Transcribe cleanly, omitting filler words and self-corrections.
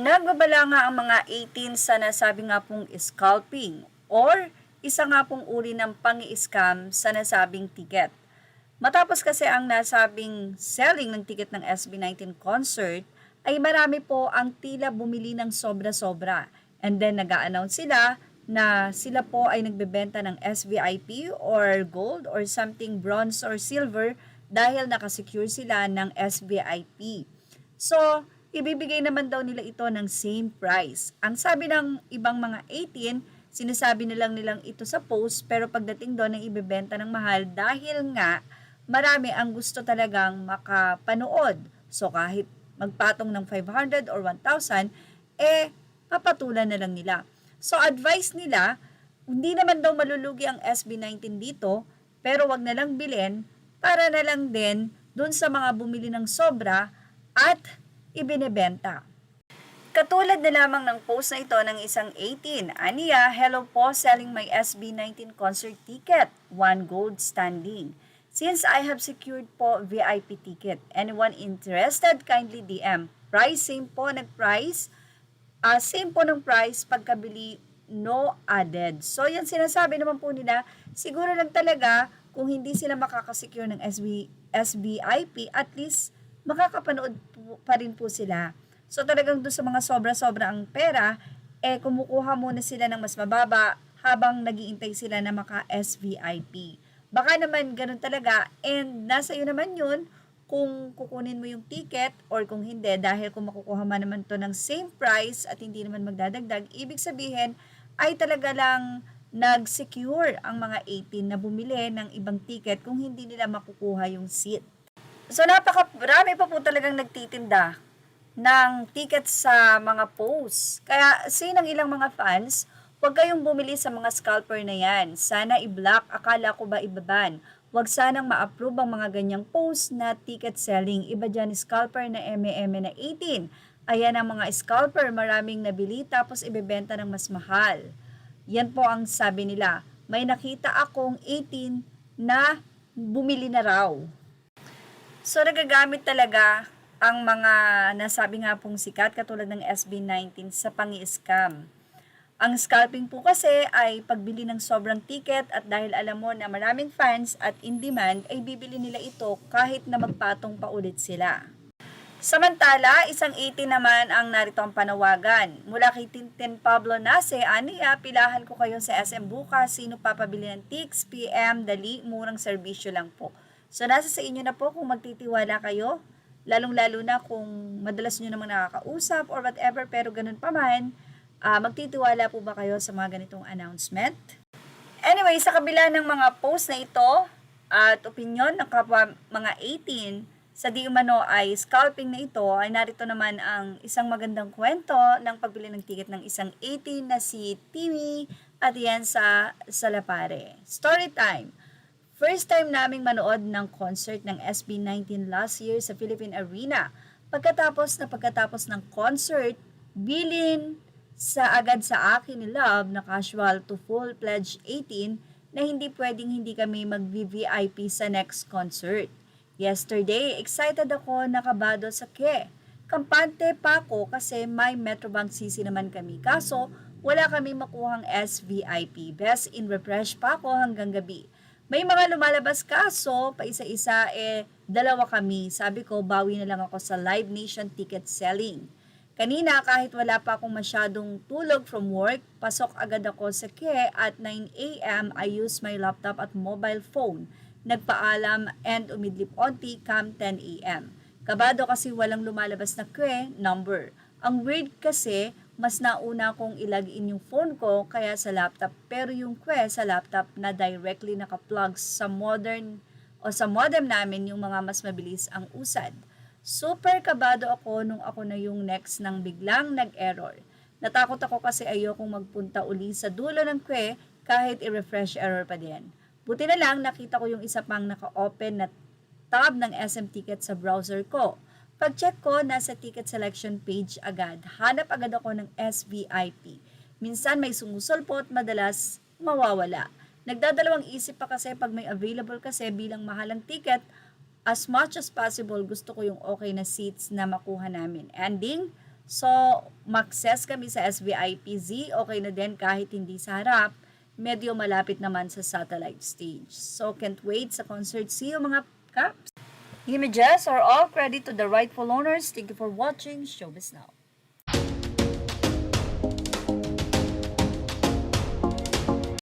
Nagbabala nga ang mga 18 sa nasabi nga pong scalping or isa nga pong uri ng pang-scam sa nasabing ticket. Matapos kasi ang nasabing selling ng ticket ng SB19 concert, ay marami po ang tila bumili ng sobra-sobra. And then nag-a-announce sila na sila po ay nagbebenta ng SVIP or gold or something bronze or silver dahil nakasecure sila ng SVIP. So, ibibigay naman daw nila ito ng same price. Ang sabi ng ibang mga 18, sinasabi nilang ito sa post pero pagdating doon ay ibebenta ng mahal dahil nga marami ang gusto talagang makapanood. So kahit magpatong ng 500 or 1,000, papatulan na lang nila. So advice nila, hindi naman daw malulugi ang SB19 dito, pero wag na lang bilhin para na lang din dun sa mga bumili ng sobra at ibinebenta. Katulad na lamang ng post na ito ng isang 18. Aniya, hello po, selling my SB19 concert ticket, 1 gold standing. Since I have secured po VIP ticket, anyone interested, kindly DM. Price, same po, nag-price. Same po ng price, pagkabili, no added. So, yan sinasabi naman po nila, siguro lang talaga, kung hindi sila makakasecure ng SBIP, at least, makakapanood pa rin po sila. So talagang doon sa mga sobra-sobra ang pera, kumukuha muna sila ng mas mababa habang nagiintay sila na maka-SVIP. Baka naman ganun talaga and nasa iyo naman yun kung kukunin mo yung ticket or kung hindi dahil kung makukuha man naman to ng same price at hindi naman magdadagdag, ibig sabihin ay talaga lang nag-secure ang mga 18 na bumili ng ibang ticket kung hindi nila makukuha yung seat. So napakarami pa po talagang nagtitinda ng tickets sa mga posts. Kaya sinang ilang mga fans, huwag kayong bumili sa mga scalper na yan. Sana i-block, akala ko ba ibaban. Huwag sanang ma-approve ang mga ganyang post na ticket selling. Iba dyan scalper na eme na 18. Ayan ang mga scalper, maraming nabili tapos ibebenta ng mas mahal. Yan po ang sabi nila. May nakita akong 18 na bumili na raw. So nagagamit talaga ang mga nasabi nga pong sikat katulad ng SB19 sa pang-scam. Ang scalping po kasi ay pagbili ng sobrang ticket at dahil alam mo na maraming fans at in demand ay bibili nila ito kahit na magpatong pa ulit sila. Samantala, isang 18 naman ang narito ang panawagan. Mula kay Tintin Pablo Nase, aniya, pilahan ko kayo sa SM bukas, sino papabili ng tics, PM, dali, murang serbisyo lang po. So nasa sa inyo na po kung magtitiwala kayo, lalong-lalo na kung madalas nyo namang nakakausap or whatever, pero ganun pa man, magtitiwala po ba kayo sa mga ganitong announcement? Anyway, sa kabila ng mga post na ito at opinion ng kapwa mga 18 sa di umano ay scalping na ito, ay narito naman ang isang magandang kwento ng pagbili ng ticket ng isang 18 na si Timmy at yan sa Salapare. Story time. First time naming manood ng concert ng SB19 last year sa Philippine Arena. Pagkatapos ng concert, bilin agad sa akin ni Love na casual to full-pledged 18 na hindi pwedeng hindi kami mag-VIP sa next concert. Yesterday, excited ako, nakabado sa Kampante pa ako kasi may Metrobank CC naman kami. Kaso, wala kami makuhang SVIP. Best in refresh pa ako hanggang gabi. May mga lumalabas kaso, pa isa-isa dalawa kami. Sabi ko, bawi na lang ako sa Live Nation ticket selling. Kanina, kahit wala pa akong masyadong tulog from work, pasok agad ako sa at 9 a.m. I use my laptop at mobile phone. Nagpaalam and umidlip onti come 10 a.m. Kabado kasi walang lumalabas na number. Ang weird kasi, mas nauna kong ilagin yung phone ko kaya sa laptop, pero yung sa laptop na directly naka-plug sa modem namin yung mga mas mabilis ang usad. Super kabado ako nung ako na yung next nang biglang nag-error. Natakot ako kasi ayokong magpunta uli sa dulo ng kahit i-refresh error pa din. Buti na lang nakita ko yung isa pang naka-open na tab ng SM Ticket sa browser ko. Pag-check ko, nasa ticket selection page agad. Hanap agad ako ng SVIP. Minsan may sumusulpot, madalas mawawala. Nagdadalawang isip pa kasi pag may available kasi bilang mahalang ticket, as much as possible gusto ko yung okay na seats na makuha namin. Ending, So, mag-access kami sa SVIPZ, okay na din kahit hindi sa harap, medyo malapit naman sa satellite stage. So, can't wait sa concert. See you mga kaps! Images are all credit to the rightful owners. Thank you for watching Showbiz Now.